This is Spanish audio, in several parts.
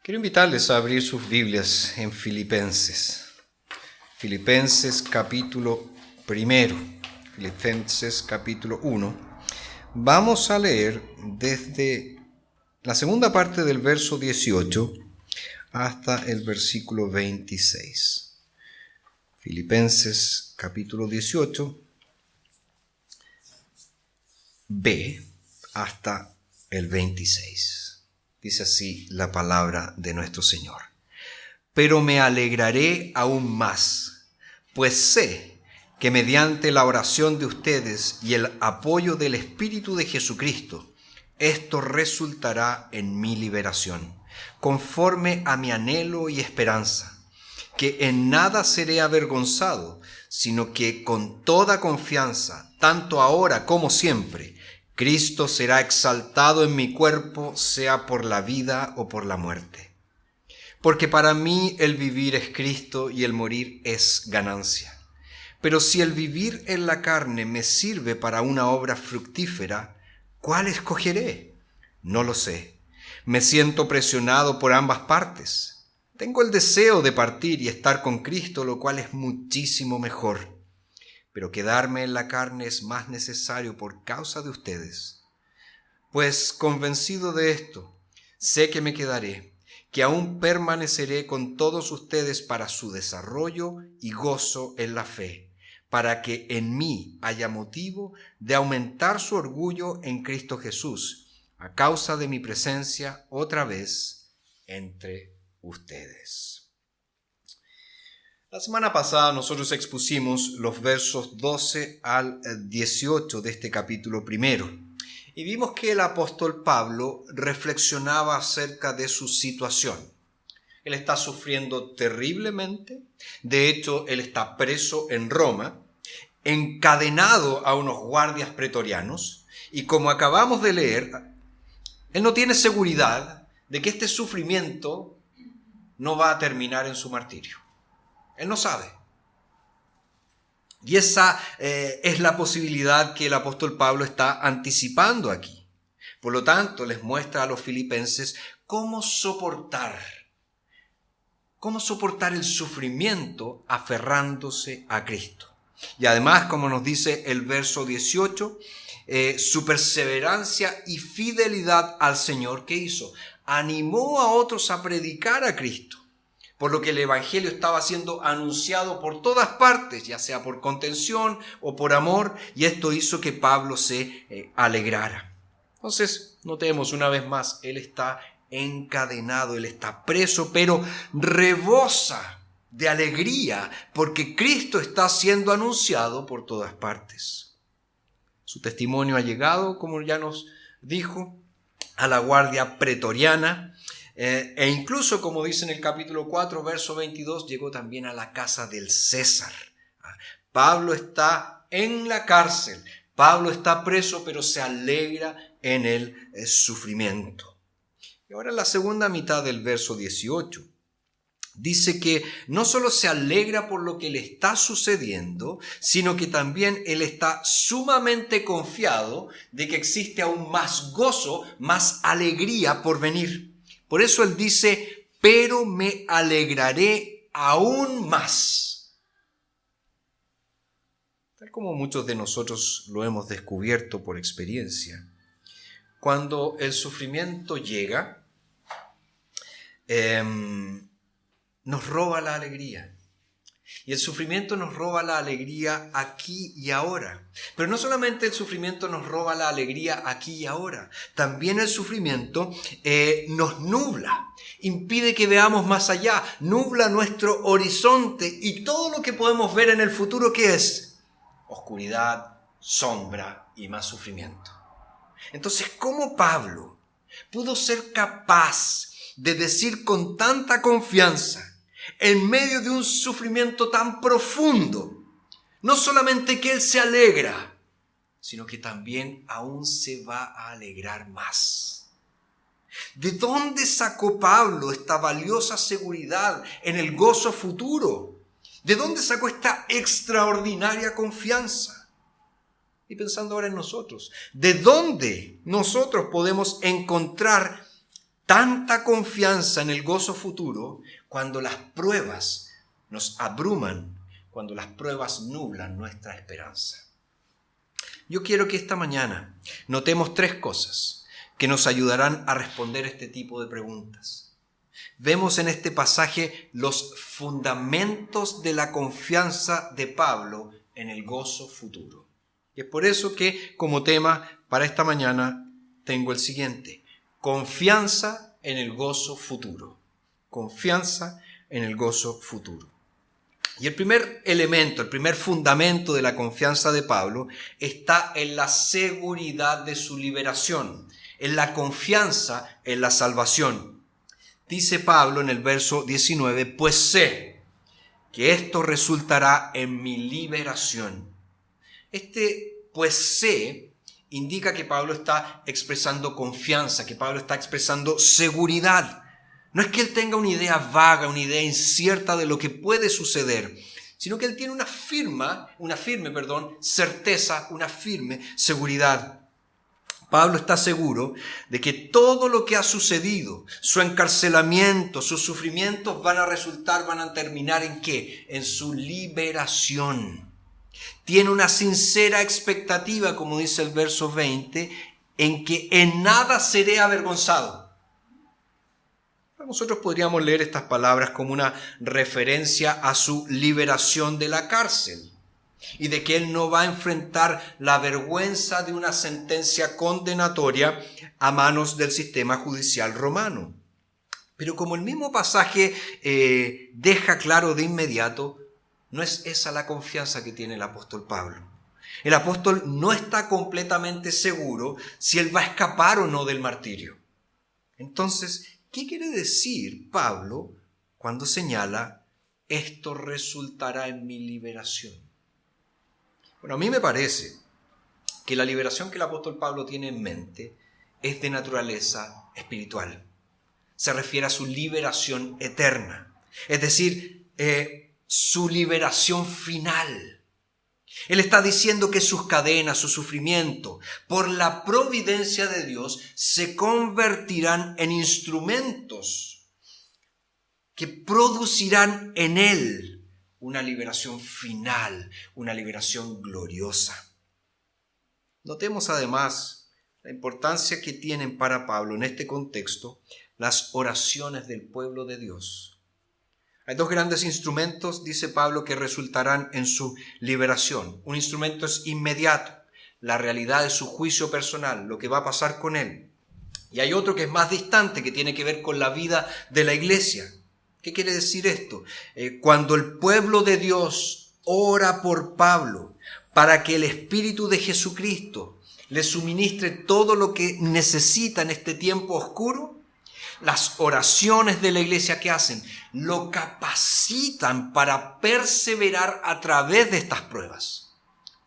Quiero invitarles a abrir sus Biblias en Filipenses. Filipenses capítulo 1. Filipenses capítulo 1. Vamos a leer desde la segunda parte del verso 18 hasta el versículo 26. Filipenses capítulo 18, B, hasta el 26. Dice así la palabra de nuestro Señor. Pero me alegraré aún más, pues sé que mediante la oración de ustedes y el apoyo del Espíritu de Jesucristo, esto resultará en mi liberación, conforme a mi anhelo y esperanza, que en nada seré avergonzado, sino que con toda confianza, tanto ahora como siempre, Cristo será exaltado en mi cuerpo, sea por la vida o por la muerte. Porque para mí el vivir es Cristo y el morir es ganancia. Pero si el vivir en la carne me sirve para una obra fructífera, ¿cuál escogeré? No lo sé. Me siento presionado por ambas partes. Tengo el deseo de partir y estar con Cristo, lo cual es muchísimo mejor. Pero quedarme en la carne es más necesario por causa de ustedes. Pues convencido de esto, sé que me quedaré, que aún permaneceré con todos ustedes para su desarrollo y gozo en la fe, para que en mí haya motivo de aumentar su orgullo en Cristo Jesús, a causa de mi presencia otra vez entre ustedes. La semana pasada nosotros expusimos los versos 12 al 18 de este capítulo 1 y vimos que el apóstol Pablo reflexionaba acerca de su situación. Él está sufriendo terriblemente, de hecho él está preso en Roma, encadenado a unos guardias pretorianos y como acabamos de leer, él no tiene seguridad de que este sufrimiento no va a terminar en su martirio. Él no sabe. Y esa es la posibilidad que el apóstol Pablo está anticipando aquí. Por lo tanto, les muestra a los filipenses cómo soportar el sufrimiento aferrándose a Cristo. Y además, como nos dice el verso 18, su perseverancia y fidelidad al Señor, ¿qué hizo? Animó a otros a predicar a Cristo. Por lo que el evangelio estaba siendo anunciado por todas partes, ya sea por contención o por amor, y esto hizo que Pablo se alegrara. Entonces, notemos una vez más, él está encadenado, él está preso, pero rebosa de alegría porque Cristo está siendo anunciado por todas partes. Su testimonio ha llegado, como ya nos dijo, a la guardia pretoriana, e incluso, como dice en el capítulo 4, verso 22, llegó también a la casa del César. Pablo está en la cárcel, Pablo está preso, pero se alegra en el sufrimiento. Y ahora en la segunda mitad del verso 18, dice que no solo se alegra por lo que le está sucediendo, sino que también él está sumamente confiado de que existe aún más gozo, más alegría por venir. Por eso él dice, pero me alegraré aún más. Tal como muchos de nosotros lo hemos descubierto por experiencia, cuando el sufrimiento llega, nos roba la alegría. Y el sufrimiento nos roba la alegría aquí y ahora. Pero no solamente el sufrimiento nos roba la alegría aquí y ahora. También el sufrimiento nos nubla, impide que veamos más allá, nubla nuestro horizonte y todo lo que podemos ver en el futuro, ¿qué es? Oscuridad, sombra y más sufrimiento. Entonces, ¿cómo Pablo pudo ser capaz de decir con tanta confianza, en medio de un sufrimiento tan profundo, no solamente que él se alegra, sino que también aún se va a alegrar más? ¿De dónde sacó Pablo esta valiosa seguridad en el gozo futuro? ¿De dónde sacó esta extraordinaria confianza? Y pensando ahora en nosotros, ¿de dónde nosotros podemos encontrar tanta confianza en el gozo futuro cuando las pruebas nos abruman, cuando las pruebas nublan nuestra esperanza. Yo quiero que esta mañana notemos 3 cosas que nos ayudarán a responder este tipo de preguntas. Vemos en este pasaje los fundamentos de la confianza de Pablo en el gozo futuro. Y es por eso que como tema para esta mañana tengo el siguiente: confianza en el gozo futuro. Confianza en el gozo futuro. Y el primer elemento, el primer fundamento de la confianza de Pablo está en la seguridad de su liberación, en la confianza en la salvación. Dice Pablo en el verso 19, pues sé que esto resultará en mi liberación. Pues sé indica que Pablo está expresando confianza, que Pablo está expresando seguridad. No es que él tenga una idea vaga, una idea incierta de lo que puede suceder, sino que él tiene una firme certeza, una firme seguridad. Pablo está seguro de que todo lo que ha sucedido, su encarcelamiento, sus sufrimientos van a terminar ¿en qué? En su liberación. Tiene una sincera expectativa, como dice el verso 20, en que en nada seré avergonzado. Nosotros podríamos leer estas palabras como una referencia a su liberación de la cárcel y de que él no va a enfrentar la vergüenza de una sentencia condenatoria a manos del sistema judicial romano. Pero como el mismo pasaje deja claro de inmediato, no es esa la confianza que tiene el apóstol Pablo. El apóstol no está completamente seguro si él va a escapar o no del martirio. Entonces, ¿qué quiere decir Pablo cuando señala esto resultará en mi liberación? Bueno, a mí me parece que la liberación que el apóstol Pablo tiene en mente es de naturaleza espiritual. Se refiere a su liberación eterna, es decir, su liberación final. Él está diciendo que sus cadenas, su sufrimiento, por la providencia de Dios, se convertirán en instrumentos que producirán en él una liberación final, una liberación gloriosa. Notemos además la importancia que tienen para Pablo en este contexto las oraciones del pueblo de Dios. Hay 2 grandes instrumentos, dice Pablo, que resultarán en su liberación. Un instrumento es inmediato, la realidad de su juicio personal, lo que va a pasar con él. Y hay otro que es más distante, que tiene que ver con la vida de la iglesia. ¿Qué quiere decir esto? Cuando el pueblo de Dios ora por Pablo para que el Espíritu de Jesucristo le suministre todo lo que necesita en este tiempo oscuro, las oraciones de la iglesia que hacen lo capacitan para perseverar a través de estas pruebas.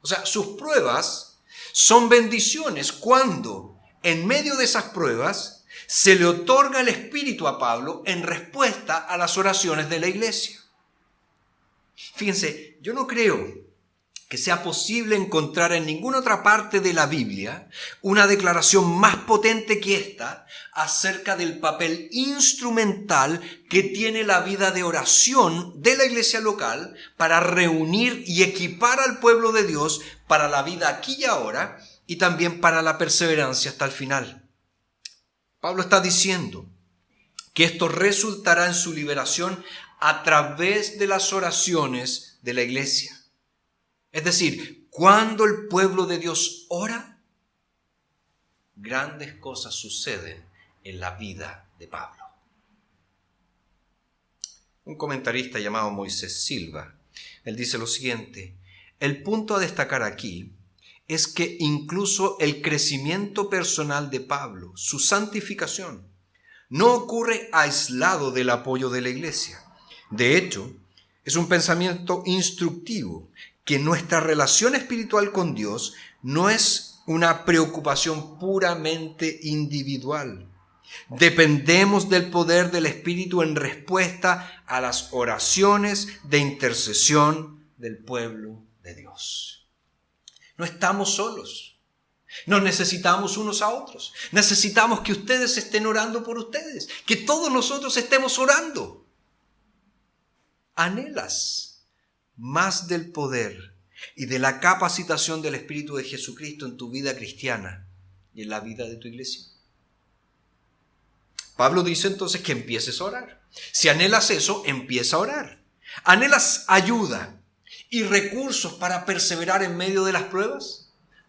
O sea, sus pruebas son bendiciones cuando en medio de esas pruebas se le otorga el Espíritu a Pablo en respuesta a las oraciones de la iglesia. Fíjense, yo no creo que sea posible encontrar en ninguna otra parte de la Biblia una declaración más potente que esta acerca del papel instrumental que tiene la vida de oración de la iglesia local para reunir y equipar al pueblo de Dios para la vida aquí y ahora y también para la perseverancia hasta el final. Pablo está diciendo que esto resultará en su liberación a través de las oraciones de la iglesia. Es decir, cuando el pueblo de Dios ora, grandes cosas suceden en la vida de Pablo. Un comentarista llamado Moisés Silva, él dice lo siguiente: el punto a destacar aquí es que incluso el crecimiento personal de Pablo, su santificación, no ocurre aislado del apoyo de la iglesia. De hecho, es un pensamiento instructivo que nuestra relación espiritual con Dios no es una preocupación puramente individual. Dependemos del poder del Espíritu en respuesta a las oraciones de intercesión del pueblo de Dios. No estamos solos. Nos necesitamos unos a otros. Necesitamos que ustedes estén orando por ustedes, que todos nosotros estemos orando. ¿Anhelas más del poder y de la capacitación del Espíritu de Jesucristo en tu vida cristiana y en la vida de tu iglesia? Pablo dice entonces que empieces a orar. Si anhelas eso, empieza a orar. ¿Anhelas ayuda y recursos para perseverar en medio de las pruebas?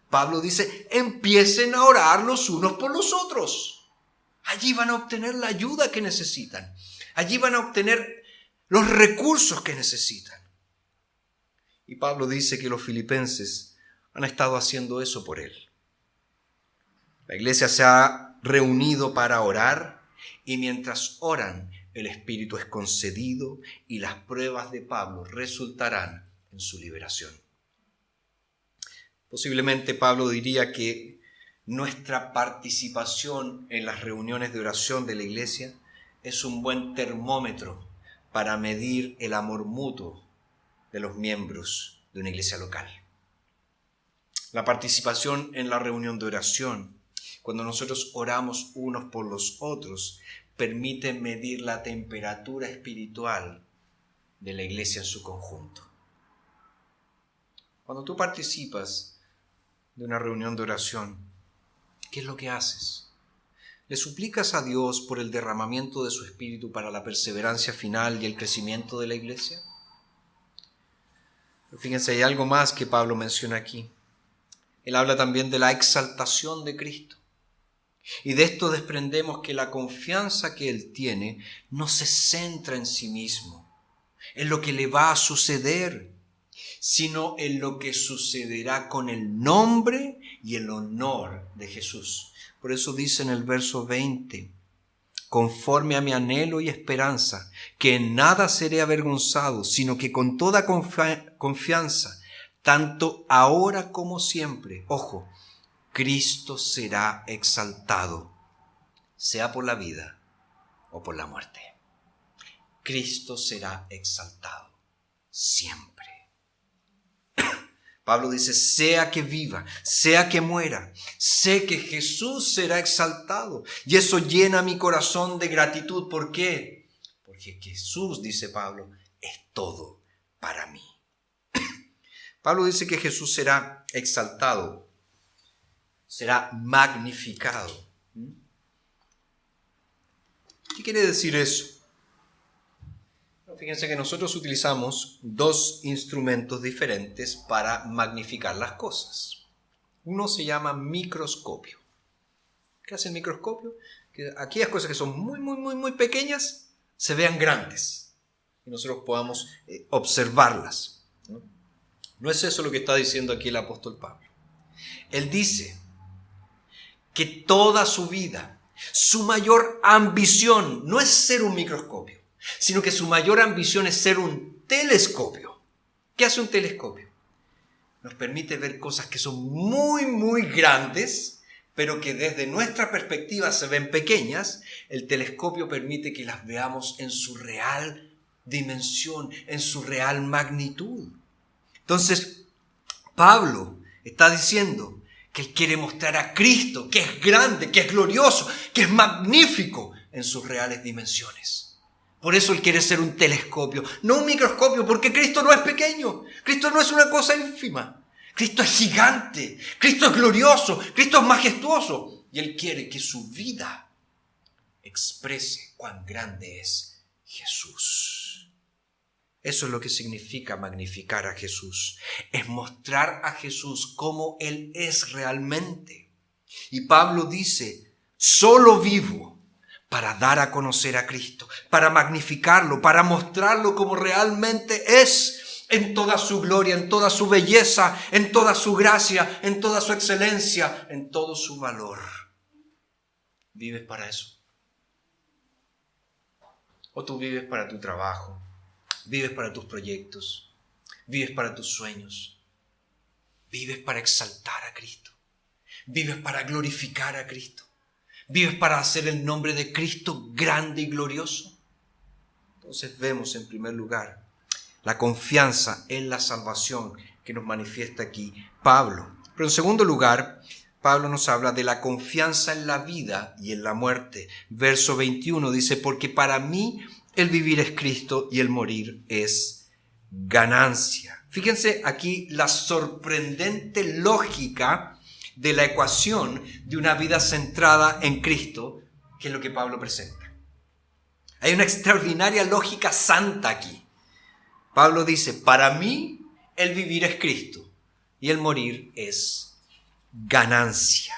Pablo dice, empiecen a orar los unos por los otros. Allí van a obtener la ayuda que necesitan. Allí van a obtener los recursos que necesitan. Y Pablo dice que los filipenses han estado haciendo eso por él. La iglesia se ha reunido para orar y mientras oran, el Espíritu es concedido y las pruebas de Pablo resultarán en su liberación. Posiblemente Pablo diría que nuestra participación en las reuniones de oración de la iglesia es un buen termómetro para medir el amor mutuo de los miembros de una iglesia local. La participación en la reunión de oración, cuando nosotros oramos unos por los otros, permite medir la temperatura espiritual de la iglesia en su conjunto. Cuando tú participas de una reunión de oración, ¿qué es lo que haces? ¿Le suplicas a Dios por el derramamiento de su Espíritu para la perseverancia final y el crecimiento de la iglesia? Pero fíjense, hay algo más que Pablo menciona aquí. Él habla también de la exaltación de Cristo. Y de esto desprendemos que la confianza que él tiene no se centra en sí mismo, en lo que le va a suceder, sino en lo que sucederá con el nombre y el honor de Jesús. Por eso dice en el verso 20, conforme a mi anhelo y esperanza, que en nada seré avergonzado, sino que con toda confianza, tanto ahora como siempre, ojo, Cristo será exaltado, sea por la vida o por la muerte. Cristo será exaltado siempre. Pablo dice, sea que viva, sea que muera, sé que Jesús será exaltado. Y eso llena mi corazón de gratitud. ¿Por qué? Porque Jesús, dice Pablo, es todo para mí. Pablo dice que Jesús será exaltado, será magnificado. ¿Qué quiere decir eso? Fíjense que nosotros utilizamos dos instrumentos diferentes para magnificar las cosas. Uno se llama microscopio. ¿Qué hace el microscopio? Que aquellas cosas que son muy pequeñas se vean grandes y nosotros podamos observarlas. No es eso lo que está diciendo aquí el apóstol Pablo. Él dice que toda su vida, su mayor ambición no es ser un microscopio, sino que su mayor ambición es ser un telescopio. ¿Qué hace un telescopio? Nos permite ver cosas que son muy grandes, pero que desde nuestra perspectiva se ven pequeñas. El telescopio permite que las veamos en su real dimensión, en su real magnitud. Entonces, Pablo está diciendo que él quiere mostrar a Cristo, que es grande, que es glorioso, que es magnífico en sus reales dimensiones. Por eso él quiere ser un telescopio, no un microscopio, porque Cristo no es pequeño. Cristo no es una cosa ínfima. Cristo es gigante, Cristo es glorioso, Cristo es majestuoso. Y él quiere que su vida exprese cuán grande es Jesús. Eso es lo que significa magnificar a Jesús. Es mostrar a Jesús como Él es realmente. Y Pablo dice, solo vivo para dar a conocer a Cristo, para magnificarlo, para mostrarlo como realmente es, en toda su gloria, en toda su belleza, en toda su gracia, en toda su excelencia, en todo su valor. ¿Vives para eso? ¿O tú vives para tu trabajo? ¿Vives para tus proyectos? ¿Vives para tus sueños? ¿Vives para exaltar a Cristo? ¿Vives para glorificar a Cristo? ¿Vives para hacer el nombre de Cristo grande y glorioso? Entonces vemos en primer lugar la confianza en la salvación que nos manifiesta aquí Pablo. Pero en segundo lugar, Pablo nos habla de la confianza en la vida y en la muerte. Verso 21 dice, porque para mí el vivir es Cristo y el morir es ganancia. Fíjense aquí la sorprendente lógica de la ecuación de una vida centrada en Cristo, que es lo que Pablo presenta. Hay una extraordinaria lógica santa aquí. Pablo dice, para mí el vivir es Cristo y el morir es ganancia.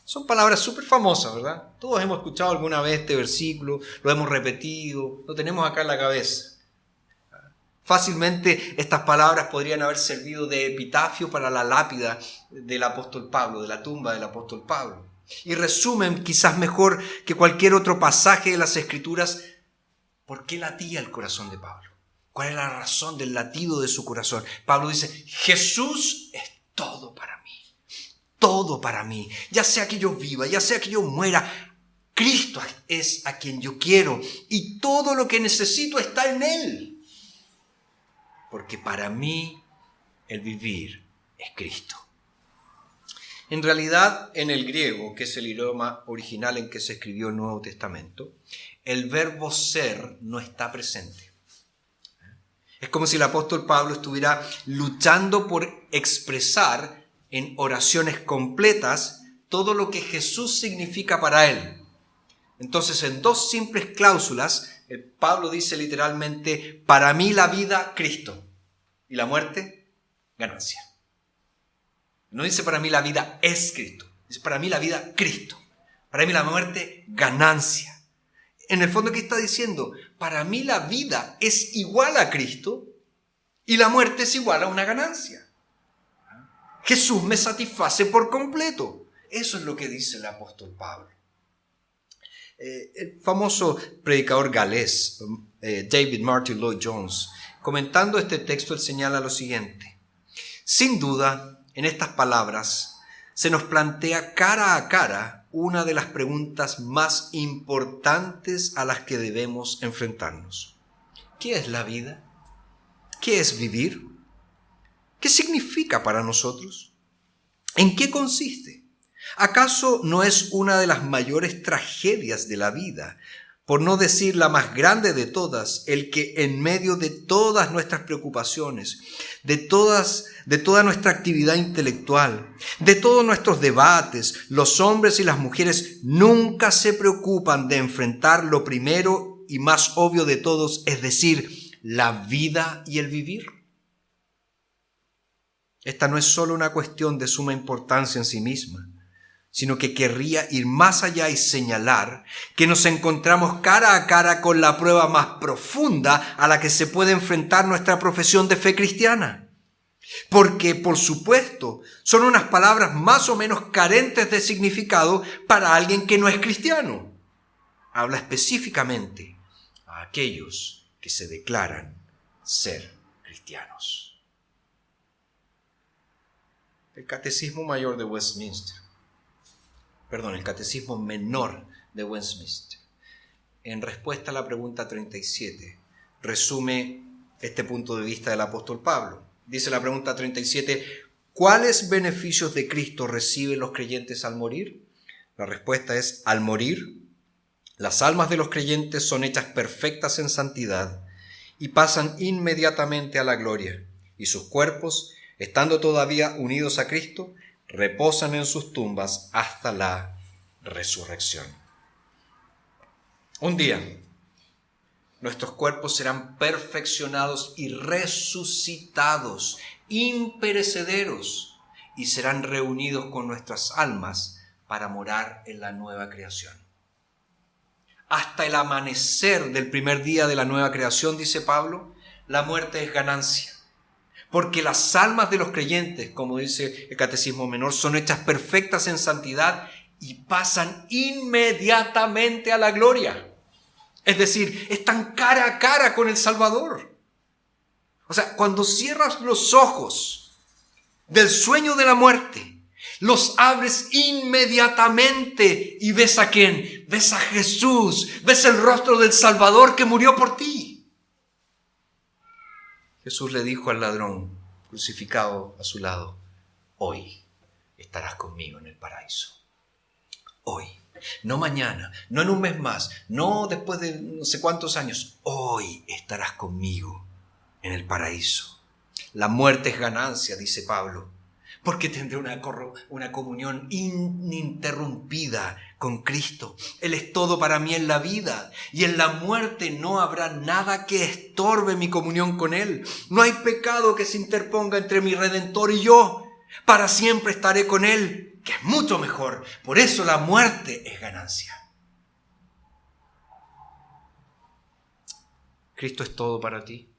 Son palabras súper famosas, ¿verdad? Todos hemos escuchado alguna vez este versículo, lo hemos repetido, lo tenemos acá en la cabeza. Fácilmente estas palabras podrían haber servido de epitafio para la lápida del apóstol Pablo, de la tumba del apóstol Pablo. Y resumen quizás mejor que cualquier otro pasaje de las Escrituras por qué latía el corazón de Pablo. ¿Cuál es la razón del latido de su corazón? Pablo dice, Jesús es todo para mí. Todo para mí, ya sea que yo viva, ya sea que yo muera, Cristo es a quien yo quiero y todo lo que necesito está en Él. Porque para mí el vivir es Cristo. En realidad, en el griego, que es el idioma original en que se escribió el Nuevo Testamento, el verbo ser no está presente. Es como si el apóstol Pablo estuviera luchando por expresar en oraciones completas todo lo que Jesús significa para él. Entonces, en dos simples cláusulas, Pablo dice literalmente, para mí la vida, Cristo, y la muerte, ganancia. No dice para mí la vida es Cristo, dice para mí la vida, Cristo, para mí la muerte, ganancia. En el fondo, ¿qué está diciendo? Para mí la vida es igual a Cristo y la muerte es igual a una ganancia. Jesús me satisface por completo. Eso es lo que dice el apóstol Pablo. El famoso predicador galés, David Martin Lloyd Jones, comentando este texto, él señala lo siguiente. Sin duda, en estas palabras se nos plantea cara a cara una de las preguntas más importantes a las que debemos enfrentarnos. ¿Qué es la vida? ¿Qué es vivir? ¿Qué significa para nosotros? ¿En qué consiste? ¿Acaso no es una de las mayores tragedias de la vida, por no decir la más grande de todas, el que en medio de todas nuestras preocupaciones, de toda nuestra actividad intelectual, de todos nuestros debates, los hombres y las mujeres nunca se preocupan de enfrentar lo primero y más obvio de todos, es decir, la vida y el vivir? Esta no es solo una cuestión de suma importancia en sí misma, sino que querría ir más allá y señalar que nos encontramos cara a cara con la prueba más profunda a la que se puede enfrentar nuestra profesión de fe cristiana. Porque, por supuesto, son unas palabras más o menos carentes de significado para alguien que no es cristiano. Habla específicamente a aquellos que se declaran ser cristianos. El Catecismo Menor de Westminster, en respuesta a la pregunta 37, resume este punto de vista del apóstol Pablo. Dice la pregunta 37, ¿cuáles beneficios de Cristo reciben los creyentes al morir? La respuesta es, al morir, las almas de los creyentes son hechas perfectas en santidad y pasan inmediatamente a la gloria, y sus cuerpos, estando todavía unidos a Cristo, reposan en sus tumbas hasta la resurrección. Un día, nuestros cuerpos serán perfeccionados y resucitados, imperecederos, y serán reunidos con nuestras almas para morar en la nueva creación. Hasta el amanecer del primer día de la nueva creación, dice Pablo, la muerte es ganancia. Porque las almas de los creyentes, como dice el Catecismo Menor, son hechas perfectas en santidad y pasan inmediatamente a la gloria. Es decir, están cara a cara con el Salvador. O sea, cuando cierras los ojos del sueño de la muerte, los abres inmediatamente y ves a ¿quién? Ves a Jesús, ves el rostro del Salvador que murió por ti. Jesús le dijo al ladrón crucificado a su lado, hoy estarás conmigo en el paraíso. Hoy, no mañana, no en un mes más, no después de no sé cuántos años. Hoy estarás conmigo en el paraíso. La muerte es ganancia, dice Pablo, porque tendré una comunión ininterrumpida con Cristo. Él es todo para mí en la vida, y en la muerte no habrá nada que estorbe mi comunión con Él. No hay pecado que se interponga entre mi Redentor y yo. Para siempre estaré con Él, que es mucho mejor. Por eso la muerte es ganancia. Cristo es todo para ti.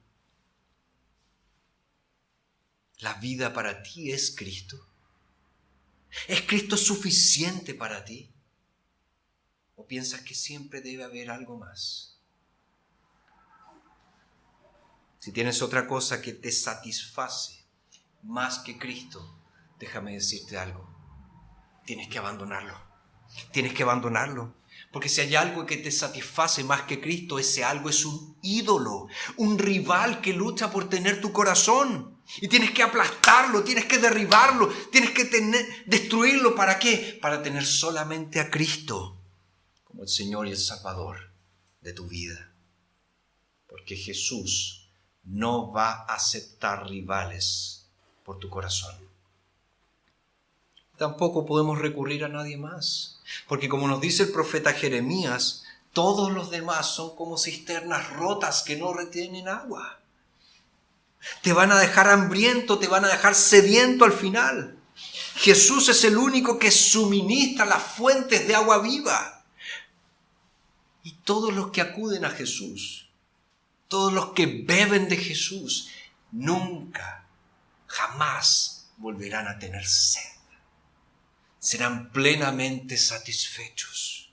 La vida para ti es Cristo. ¿Es Cristo suficiente para ti? ¿O piensas que siempre debe haber algo más? Si tienes otra cosa que te satisface más que Cristo, déjame decirte algo. Tienes que abandonarlo. Tienes que abandonarlo. Porque si hay algo que te satisface más que Cristo, ese algo es un ídolo, un rival que lucha por tener tu corazón. Y tienes que aplastarlo, tienes que derribarlo, tienes que destruirlo. ¿Para qué? Para tener solamente a Cristo como el Señor y el Salvador de tu vida. Porque Jesús no va a aceptar rivales por tu corazón. Tampoco podemos recurrir a nadie más. Porque como nos dice el profeta Jeremías, todos los demás son como cisternas rotas que no retienen agua. Te van a dejar hambriento, te van a dejar sediento al final. Jesús es el único que suministra las fuentes de agua viva. Y todos los que acuden a Jesús, todos los que beben de Jesús, nunca, jamás volverán a tener sed. Serán plenamente satisfechos.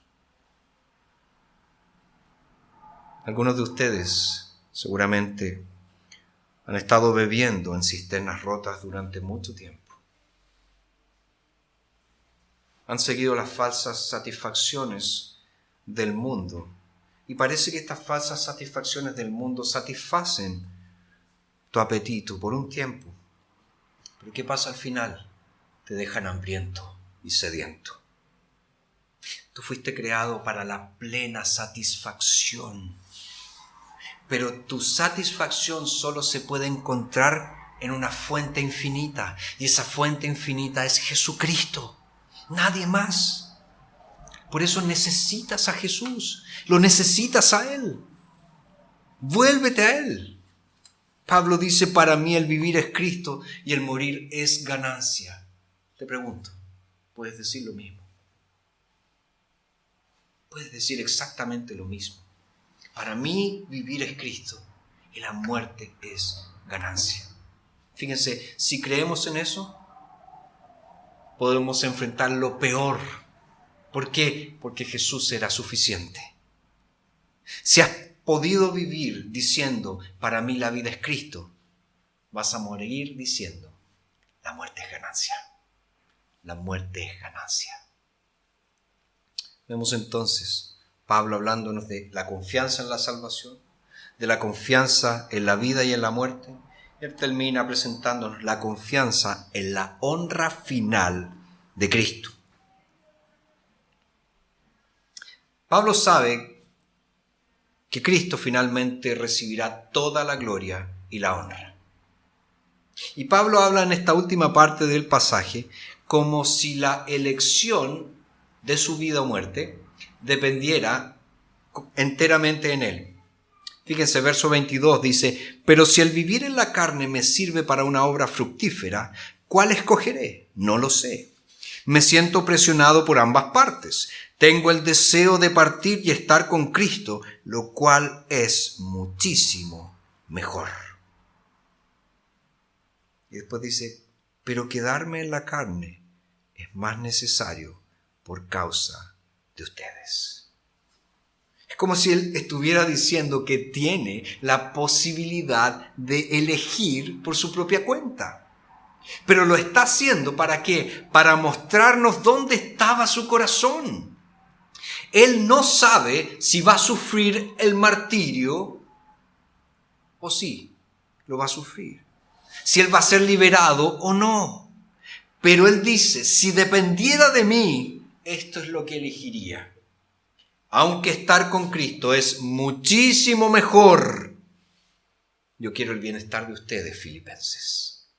Algunos de ustedes seguramente han estado bebiendo en cisternas rotas durante mucho tiempo. Han seguido las falsas satisfacciones del mundo. Y parece que estas falsas satisfacciones del mundo satisfacen tu apetito por un tiempo. Pero ¿qué pasa al final? Te dejan hambriento y sediento. Tú fuiste creado para la plena satisfacción. Pero tu satisfacción solo se puede encontrar en una fuente infinita. Y esa fuente infinita es Jesucristo. Nadie más. Por eso necesitas a Jesús. Lo necesitas a Él. Vuélvete a Él. Pablo dice, para mí el vivir es Cristo y el morir es ganancia. Te pregunto, ¿puedes decir lo mismo? Puedes decir exactamente lo mismo. Para mí vivir es Cristo y la muerte es ganancia. Fíjense, si creemos en eso, podemos enfrentar lo peor. ¿Por qué? Porque Jesús será suficiente. Si has podido vivir diciendo, para mí la vida es Cristo, vas a morir diciendo, la muerte es ganancia. La muerte es ganancia. Vemos entonces Pablo hablándonos de la confianza en la salvación, de la confianza en la vida y en la muerte. Él termina presentándonos la confianza en la honra final de Cristo. Pablo sabe que Cristo finalmente recibirá toda la gloria y la honra. Y Pablo habla en esta última parte del pasaje como si la elección de su vida o muerte dependiera enteramente en él. Fíjense, verso 22 dice, pero si el vivir en la carne me sirve para una obra fructífera, ¿cuál escogeré? No lo sé. Me siento presionado por ambas partes. Tengo el deseo de partir y estar con Cristo, lo cual es muchísimo mejor. Y después dice, pero quedarme en la carne es más necesario por causa de ustedes. Es como si él estuviera diciendo que tiene la posibilidad de elegir por su propia cuenta. Pero lo está haciendo ¿para qué? Para mostrarnos dónde estaba su corazón. Él no sabe si va a sufrir el martirio o sí, lo va a sufrir. Si él va a ser liberado o no. Pero él dice, si dependiera de mí, esto es lo que elegiría. Aunque estar con Cristo es muchísimo mejor. Yo quiero el bienestar de ustedes, filipenses.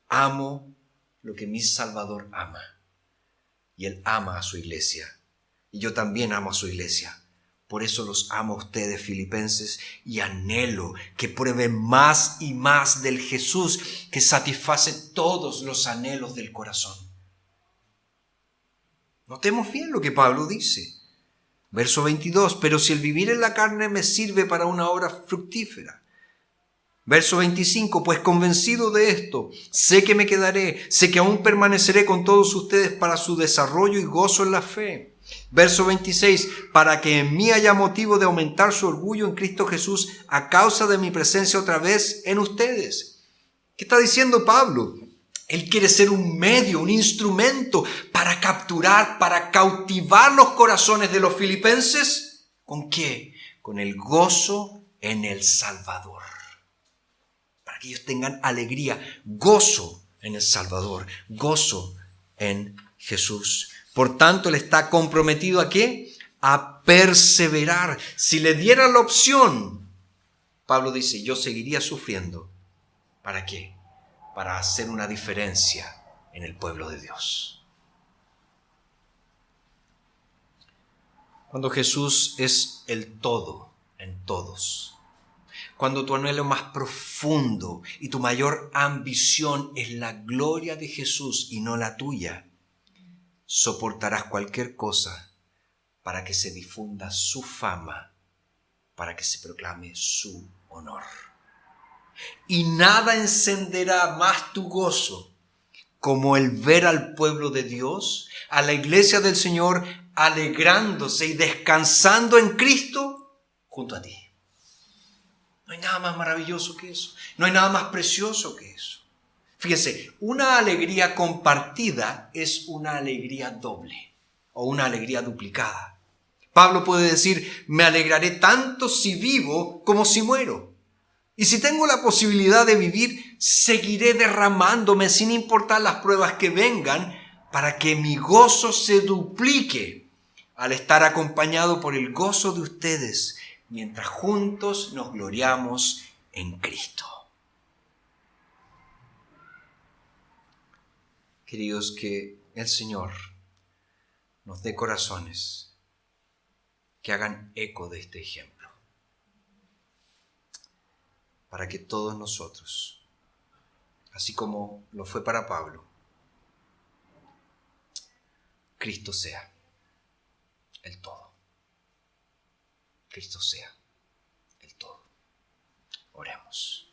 Amo lo que mi Salvador ama. Y Él ama a su iglesia. Y yo también amo a su iglesia. Por eso los amo a ustedes, filipenses, y anhelo que prueben más y más del Jesús que satisface todos los anhelos del corazón. Notemos bien lo que Pablo dice. Verso 22, pero si el vivir en la carne me sirve para una obra fructífera. Verso 25, pues convencido de esto, sé que me quedaré, sé que aún permaneceré con todos ustedes para su desarrollo y gozo en la fe. Verso 26, para que en mí haya motivo de aumentar su orgullo en Cristo Jesús a causa de mi presencia otra vez en ustedes. ¿Qué está diciendo Pablo? Él quiere ser un medio, un instrumento para capturar, para cautivar los corazones de los filipenses. ¿Con qué? Con el gozo en el Salvador. Para que ellos tengan alegría, gozo en el Salvador, gozo en Jesús. Por tanto, Él está comprometido ¿a qué? A perseverar. Si le diera la opción, Pablo dice, yo seguiría sufriendo. ¿Para qué? Para hacer una diferencia en el pueblo de Dios. Cuando Jesús es el todo en todos, cuando tu anhelo más profundo y tu mayor ambición es la gloria de Jesús y no la tuya, soportarás cualquier cosa para que se difunda su fama, para que se proclame su honor. Y nada encenderá más tu gozo como el ver al pueblo de Dios, a la iglesia del Señor, alegrándose y descansando en Cristo junto a ti. No hay nada más maravilloso que eso. No hay nada más precioso que eso. Fíjense, una alegría compartida es una alegría doble o una alegría duplicada. Pablo puede decir, me alegraré tanto si vivo como si muero. Y si tengo la posibilidad de vivir, seguiré derramándome sin importar las pruebas que vengan para que mi gozo se duplique al estar acompañado por el gozo de ustedes mientras juntos nos gloriamos en Cristo. Queridos, que el Señor nos dé corazones que hagan eco de este ejemplo, para que todos nosotros, así como lo fue para Pablo, Cristo sea el todo. Cristo sea el todo. Oremos.